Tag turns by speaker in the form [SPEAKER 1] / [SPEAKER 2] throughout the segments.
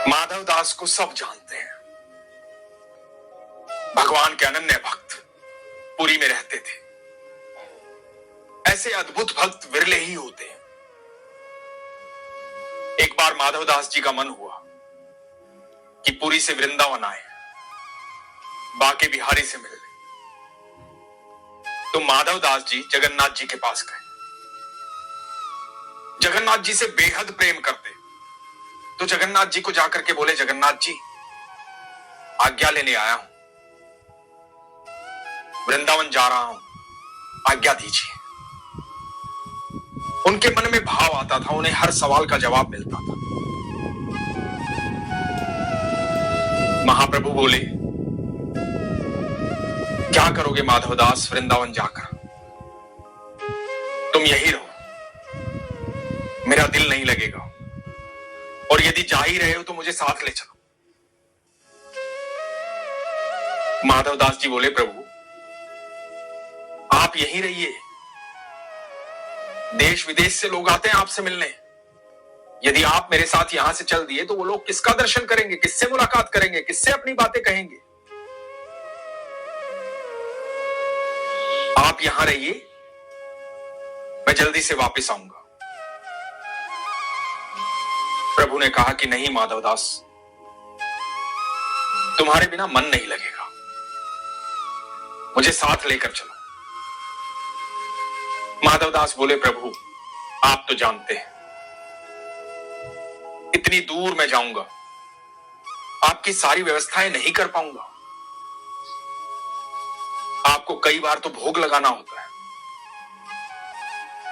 [SPEAKER 1] माधव दास को सब जानते हैं। भगवान के अनन्य भक्त पुरी में रहते थे। ऐसे अद्भुत भक्त विरले ही होते हैं। एक बार माधव दास जी का मन हुआ कि पुरी से वृंदावन आए, बाके बिहारी से मिलने। तो माधव दास जी जगन्नाथ जी के पास गए। जगन्नाथ जी से बेहद प्रेम करते, तो जगन्नाथ जी को जाकर के बोले, जगन्नाथ जी आज्ञा लेने आया हूं, वृंदावन जा रहा हूं, आज्ञा दीजिए। उनके मन में भाव आता था, उन्हें हर सवाल का जवाब मिलता था। महाप्रभु बोले, क्या करोगे माधवदास वृंदावन जाकर? तुम यही रहो, मेरा दिल नहीं लगेगा, और यदि जा ही रहे हो तो मुझे साथ ले चलो। माधवदास जी बोले, प्रभु आप यहीं रहिए, देश विदेश से लोग आते हैं आपसे मिलने। यदि आप मेरे साथ यहां से चल दिए तो वो लोग किसका दर्शन करेंगे, किससे मुलाकात करेंगे, किससे अपनी बातें कहेंगे? आप यहां रहिए, मैं जल्दी से वापस आऊंगा। प्रभु ने कहा कि नहीं माधवदास, तुम्हारे बिना मन नहीं लगेगा, मुझे साथ लेकर चलो। माधवदास बोले, प्रभु आप तो जानते हैं इतनी दूर मैं जाऊंगा, आपकी सारी व्यवस्थाएं नहीं कर पाऊंगा। आपको कई बार तो भोग लगाना होता है,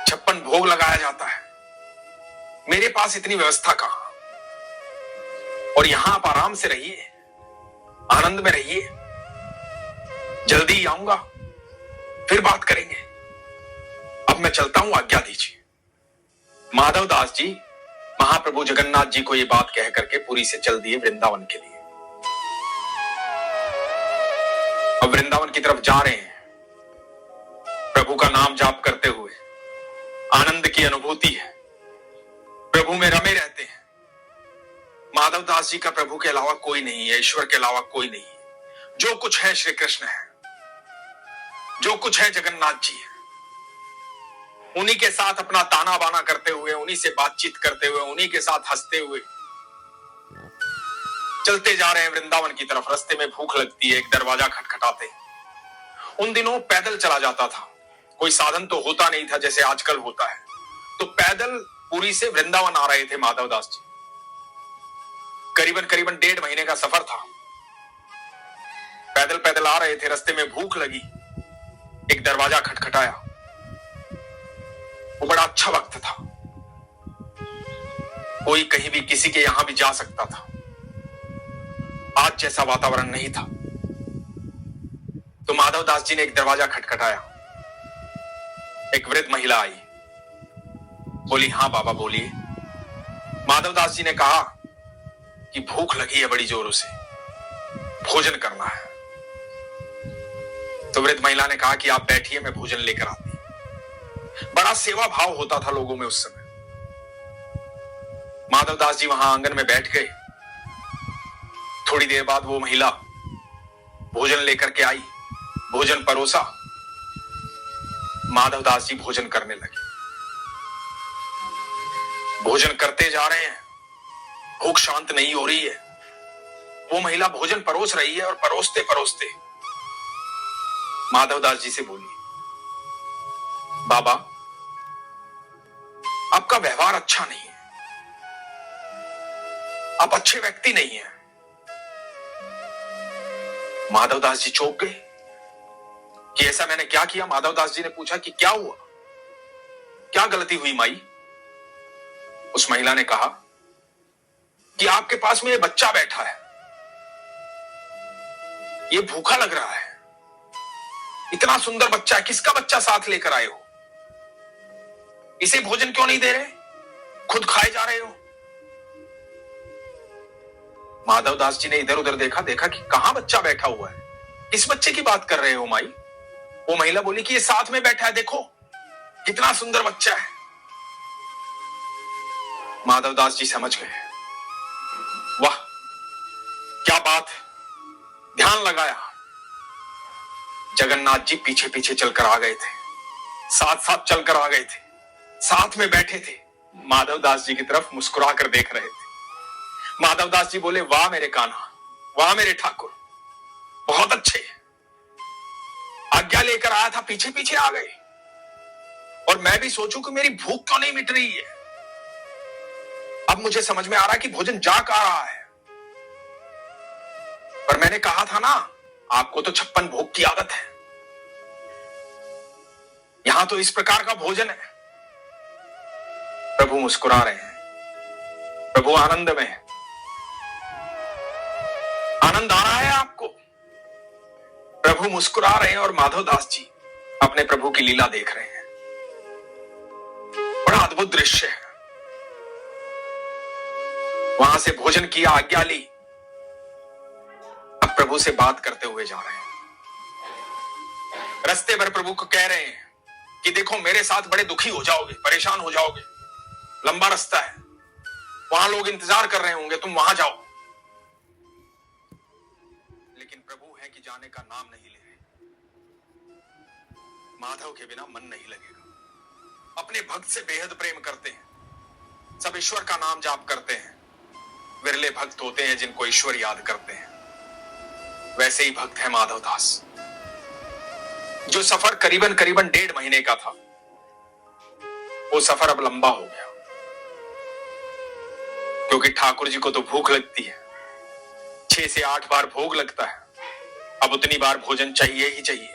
[SPEAKER 1] 56 भोग लगाया जाता है, मेरे पास इतनी व्यवस्था कहां? और यहां आप आराम से रहिए, आनंद में रहिए, जल्दी ही आऊंगा, फिर बात करेंगे। अब मैं चलता हूं, आज्ञा दीजिए। माधवदास जी महाप्रभु जगन्नाथ जी को यह बात कह करके पुरी से चल दिए वृंदावन के लिए। अब वृंदावन की तरफ जा रहे हैं, प्रभु का नाम जाप करते हुए, आनंद की अनुभूति है, प्रभु में रमे रहते हैं। माधवदास जी का प्रभु के अलावा कोई नहीं है, ईश्वर के अलावा कोई नहीं है। जो कुछ है श्री कृष्ण है, जो कुछ है जगन्नाथ जी है। उन्हीं के साथ अपना ताना बाना करते हुए, उन्हीं से बातचीत करते हुए, उन्हीं के साथ हंसते हुए चलते जा रहे हैं वृंदावन की तरफ। रास्ते में भूख लगती है, एक दरवाजा खटखटाते। उन दिनों पैदल चला जाता था, कोई साधन तो होता नहीं था जैसे आजकल होता है। तो पैदल पुरी से वृंदावन आ रहे थे माधवदास जी। करीबन 1.5 महीने का सफर था। पैदल पैदल आ रहे थे, रास्ते में भूख लगी, एक दरवाजा खटखटाया। वो बड़ा अच्छा वक्त था, कोई कहीं भी किसी के यहां भी जा सकता था। आज जैसा वातावरण नहीं था। तो माधवदास जी ने एक दरवाजा खटखटाया। एक वृद्ध महिला आई, बोली, हां बाबा बोलिए। माधवदास जी ने कहा कि भूख लगी है बड़ी जोरों से, भोजन करना है। तो वृद्ध महिला ने कहा कि आप बैठिए, मैं भोजन लेकर आती। बड़ा सेवा भाव होता था लोगों में उस समय। माधवदास जी वहां आंगन में बैठ गए। थोड़ी देर बाद वो महिला भोजन लेकर के आई, भोजन परोसा। माधवदास जी भोजन करने लगे। भोजन करते जा रहे हैं, भूख शांत नहीं हो रही है। वो महिला भोजन परोस रही है और परोसते परोसते माधवदास जी से बोली, बाबा आपका व्यवहार अच्छा नहीं है, आप अच्छे व्यक्ति नहीं हैं। माधवदास जी चौंक गए कि ऐसा मैंने क्या किया? माधवदास जी ने पूछा कि क्या हुआ, क्या गलती हुई माई? उस महिला ने कहा कि आपके पास में ये बच्चा बैठा है, ये भूखा लग रहा है, इतना सुंदर बच्चा है, किसका बच्चा साथ लेकर आए हो? इसे भोजन क्यों नहीं दे रहे, खुद खाए जा रहे हो? माधवदास जी ने इधर उधर देखा, देखा कि कहां बच्चा बैठा हुआ है, किस बच्चे की बात कर रहे हो माई? वो महिला बोली कि ये साथ में बैठा है, देखो कितना सुंदर बच्चा है। माधवदास जी समझ गए, वाह लगाया। जगन्नाथ जी पीछे पीछे चलकर आ गए थे, साथ साथ चलकर आ गए थे, साथ में बैठे थे। माधवदास जी की तरफ मुस्कुरा कर देख रहे थे। माधवदास जी बोले, वाह मेरे कान्हा, वाह मेरे ठाकुर, बहुत अच्छे। आज्ञा लेकर आया था, पीछे पीछे आ गए। और मैं भी सोचूं कि मेरी भूख क्यों नहीं मिट रही है। अब मुझे समझ में आ रहा है कि भोजन जा कहां रहा है। पर मैंने कहा था ना, आपको तो 56 भोग की आदत है। यहां तो इस प्रकार का भोजन है। प्रभु मुस्कुरा रहे हैं, प्रभु आनंद में है। आनंद आ रहा है आपको। प्रभु मुस्कुरा रहे हैं और माधवदास जी अपने प्रभु की लीला देख रहे हैं। बड़ा अद्भुत दृश्य है। वहां से भोजन किया, आज्ञा ली, अब प्रभु से बात करते हुए जा रहे हैं। रास्ते भर प्रभु को कह रहे हैं कि देखो, मेरे साथ बड़े दुखी हो जाओगे, परेशान हो जाओगे, लंबा रास्ता है, वहां लोग इंतजार कर रहे होंगे, तुम वहां जाओ। लेकिन प्रभु है कि जाने का नाम नहीं ले रहे। माधव के बिना मन नहीं लगेगा। अपने भक्त से बेहद प्रेम करते हैं, सब ईश्वर का नाम जाप करते हैं। विरले भक्त होते हैं जिनको ईश्वर याद करते हैं। वैसे ही भक्त है माधवदास। जो सफर करीबन 1.5 महीने का था, वो सफर अब लंबा हो गया, क्योंकि ठाकुर जी को तो भूख लगती है। 6 से 8 बार भोग लगता है, अब उतनी बार भोजन चाहिए ही चाहिए।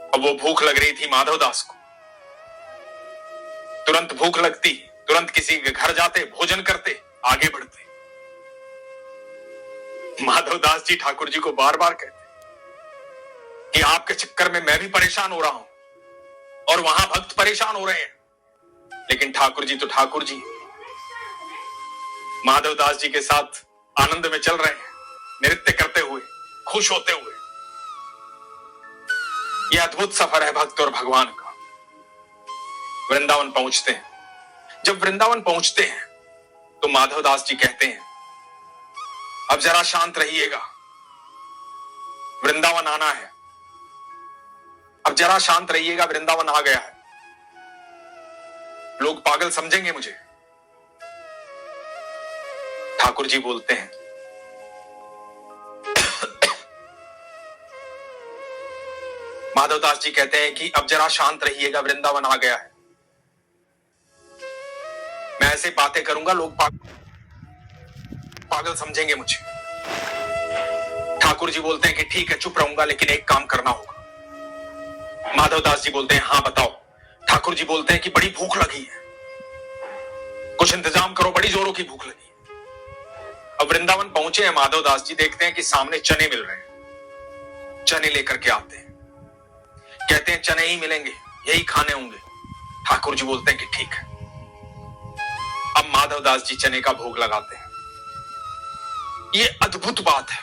[SPEAKER 1] अब वो भूख लग रही थी माधवदास को। तुरंत भूख लगती, तुरंत किसी के घर जाते, भोजन करते, आगे बढ़ते। माधवदास जी ठाकुर जी को बार बार कहते कि आपके चक्कर में मैं भी परेशान हो रहा हूं और वहां भक्त परेशान हो रहे हैं। लेकिन ठाकुर जी तो ठाकुर जी माधवदास जी के साथ आनंद में चल रहे हैं, नृत्य करते हुए, खुश होते हुए। यह अद्भुत सफर है भक्त और भगवान का। वृंदावन पहुंचते हैं। जब वृंदावन पहुंचते हैं तो माधवदास जी कहते हैं, अब जरा शांत रहिएगा, वृंदावन आना है। अब जरा शांत रहिएगा, वृंदावन आ गया है। लोग पागल समझेंगे मुझे। ठाकुर जी बोलते हैं, माधवदास जी कहते हैं कि अब जरा शांत रहिएगा, वृंदावन आ गया है। मैं ऐसे बातें करूंगा, लोग पागल समझेंगे मुझे। ठाकुर जी बोलते हैं कि ठीक है, चुप रहूंगा, लेकिन एक काम करना होगा। माधवदास जी बोलते हैं, हाँ बताओ। ठाकुर जी बोलते हैं कि बड़ी भूख लगी है, कुछ इंतजाम करो, बड़ी जोरों की भूख लगी। अब वृंदावन पहुंचे हैं माधवदास जी, देखते हैं कि सामने चने मिल रहे हैं। चने लेकर के आते हैं, कहते हैं चने ही मिलेंगे, यही खाने होंगे। ठाकुर जी बोलते हैं कि ठीक है। अब माधवदास जी चने का भोग लगाते हैं। ये अद्भुत बात है,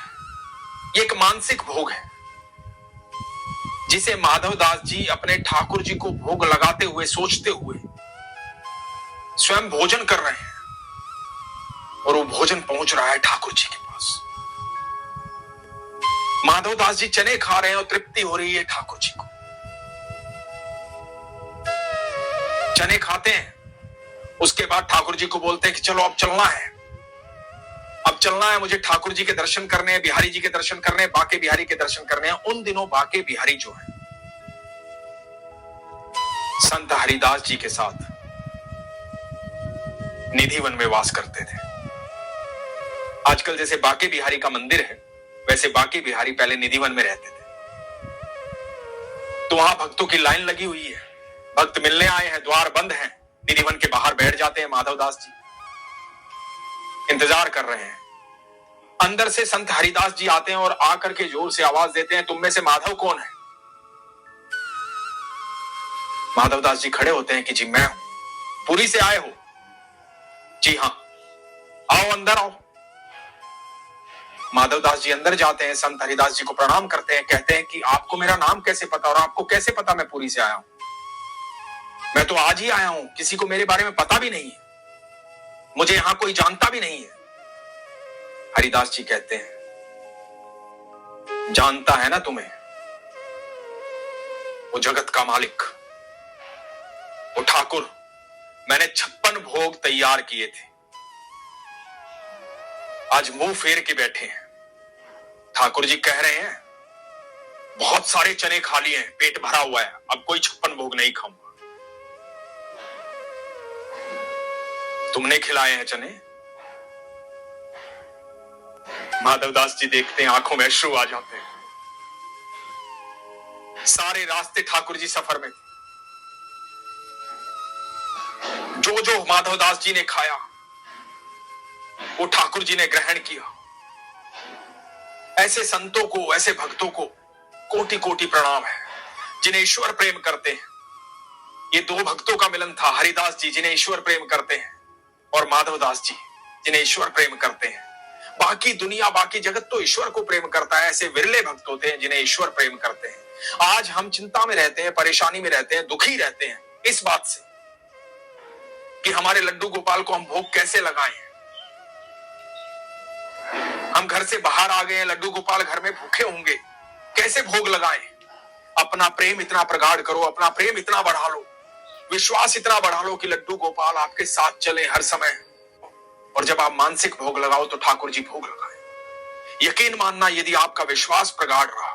[SPEAKER 1] ये एक मानसिक भोग है जिसे माधवदास जी अपने ठाकुर जी को भोग लगाते हुए, सोचते हुए स्वयं भोजन कर रहे हैं। और वो भोजन पहुंच रहा है ठाकुर जी के पास। माधवदास जी चने खा रहे हैं और तृप्ति हो रही है ठाकुर जी को। चने खाते हैं, उसके बाद ठाकुर जी को बोलते हैं कि चलो अब चलना है, अब चलना है, मुझे ठाकुर जी के दर्शन करने हैं, बिहारी जी के दर्शन करने हैं, बाके बिहारी के दर्शन करने हैं। उन दिनों बाके बिहारी जो है संत हरिदास जी के साथ निधिवन में वास करते थे। आजकल जैसे बाके बिहारी का मंदिर है, वैसे बाके बिहारी पहले निधिवन में रहते थे। तो वहां भक्तों की लाइन लगी हुई है, भक्त मिलने आए हैं, द्वार बंद हैं, निधिवन के बाहर बैठ जाते हैं माधवदास जी, इंतजार कर रहे हैं। अंदर से संत हरिदास जी आते हैं और आकर के जोर से आवाज देते हैं, तुम में से माधव कौन है? माधवदास जी खड़े होते हैं कि जी मैं हूं। पुरी से आए हो? जी हां। आओ अंदर आओ। माधवदास जी अंदर जाते हैं, संत हरिदास जी को प्रणाम करते हैं, कहते हैं कि आपको मेरा नाम कैसे पता और आपको कैसे पता मैं पुरी से आया हूं? मैं तो आज ही आया हूं, किसी को मेरे बारे में पता भी नहीं है, मुझे यहां कोई जानता भी नहीं है। हरिदास जी कहते हैं, जानता है ना तुम्हें, वो जगत का मालिक, वो ठाकुर, मैंने 56 भोग तैयार किए थे, आज मुंह फेर के बैठे हैं। ठाकुर जी कह रहे हैं बहुत सारे चने खा लिए हैं, पेट भरा हुआ है, अब कोई 56 भोग नहीं खाऊंगा। तुमने खिलाए हैं चने? माधवदास जी देखते हैं, आंखों में अश्रु आ जाते हैं। सारे रास्ते ठाकुर जी सफर में थे, जो जो माधवदास जी ने खाया वो ठाकुर जी ने ग्रहण किया। ऐसे संतों को, ऐसे भक्तों को कोटि कोटि प्रणाम है, जिन्हें ईश्वर प्रेम करते हैं। ये दो भक्तों का मिलन था, हरिदास जी जिन्हें ईश्वर प्रेम करते हैं और माधवदास जी जिन्हें ईश्वर प्रेम करते हैं। बाकी दुनिया, बाकी जगत तो ईश्वर को प्रेम करता है, ऐसे विरले भक्त होते हैं जिन्हें ईश्वर प्रेम करते हैं। आज हम चिंता में रहते हैं, परेशानी में रहते हैं, दुखी रहते हैं इस बात से कि हमारे लड्डू गोपाल को हम भोग कैसे लगाएं। हम घर से बाहर आ गए हैं, लड्डू गोपाल घर में भूखे होंगे, कैसे भोग लगाएं। अपना प्रेम इतना प्रगाढ़ करो, अपना प्रेम इतना बढ़ा लो, विश्वास इतना बढ़ा लो कि लड्डू गोपाल आपके साथ चले हर समय। और जब आप मानसिक भोग लगाओ तो ठाकुर जी भोग लगाएं। यकीन मानना, यदि आपका विश्वास प्रगाढ़ रहा,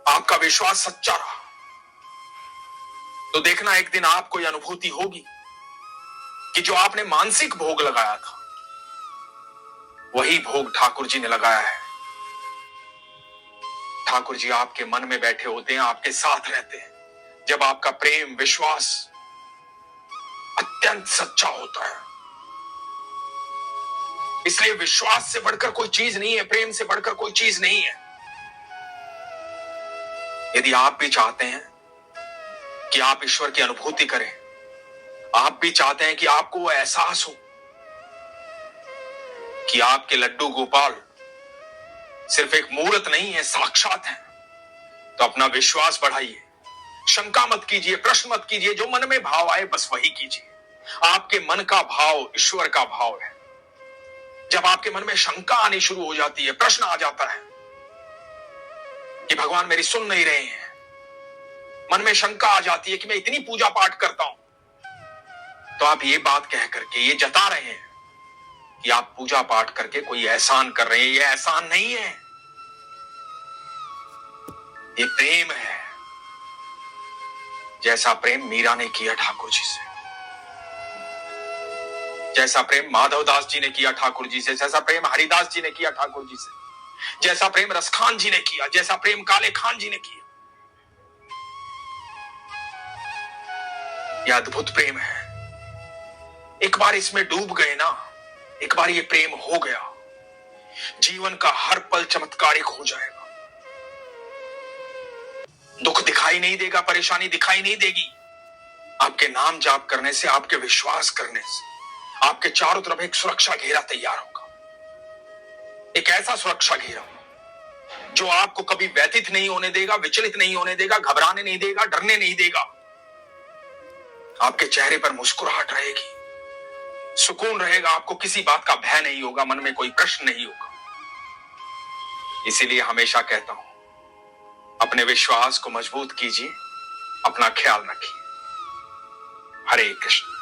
[SPEAKER 1] आपका विश्वास सच्चा रहा, तो देखना एक दिन आपको यह अनुभूति होगी कि जो आपने मानसिक भोग लगाया था वही भोग ठाकुर जी ने लगाया है। ठाकुर जी आपके मन में बैठे होते हैं, आपके साथ रहते हैं जब आपका प्रेम, विश्वास अत्यंत सच्चा होता है। इसलिए विश्वास से बढ़कर कोई चीज नहीं है, प्रेम से बढ़कर कोई चीज नहीं है। यदि आप भी चाहते हैं कि आप ईश्वर की अनुभूति करें, आप भी चाहते हैं कि आपको वो एहसास हो कि आपके लड्डू गोपाल सिर्फ एक मूर्त नहीं है, साक्षात है, तो अपना विश्वास बढ़ाइए। शंका मत कीजिए, प्रश्न मत कीजिए, जो मन में भाव आए बस वही कीजिए। आपके मन का भाव ईश्वर का भाव है। जब आपके मन में शंका आनी शुरू हो जाती है, प्रश्न आ जाता है कि भगवान मेरी सुन नहीं रहे हैं, मन में शंका आ जाती है कि मैं इतनी पूजा पाठ करता हूं, तो आप ये बात कह करके ये जता रहे हैं कि आप पूजा पाठ करके कोई एहसान कर रहे हैं। ये एहसान नहीं है, ये प्रेम है। जैसा प्रेम मीरा ने किया ठाकुर जी से, जैसा प्रेम माधवदास जी ने किया ठाकुर जी से, जैसा प्रेम हरिदास जी ने किया ठाकुर जी से, जैसा प्रेम रसखान जी ने किया, जैसा प्रेम काले खान जी ने किया, यह अद्भुत प्रेम है। एक बार इसमें डूब गए ना, एक बार ये प्रेम हो गया, जीवन का हर पल चमत्कारिक हो जाएगा। दुख दिखाई नहीं देगा, परेशानी दिखाई नहीं देगी। आपके नाम जाप करने से, आपके विश्वास करने से आपके चारों तरफ एक सुरक्षा घेरा तैयार होगा। एक ऐसा सुरक्षा घेरा जो आपको कभी व्यथित नहीं होने देगा, विचलित नहीं होने देगा, घबराने नहीं देगा, डरने नहीं देगा। आपके चेहरे पर मुस्कुराहट रहेगी, सुकून रहेगा, आपको किसी बात का भय नहीं होगा, मन में कोई प्रश्न नहीं होगा। इसीलिए हमेशा कहता हूं, अपने विश्वास को मजबूत कीजिए, अपना ख्याल रखिए। हरे कृष्ण।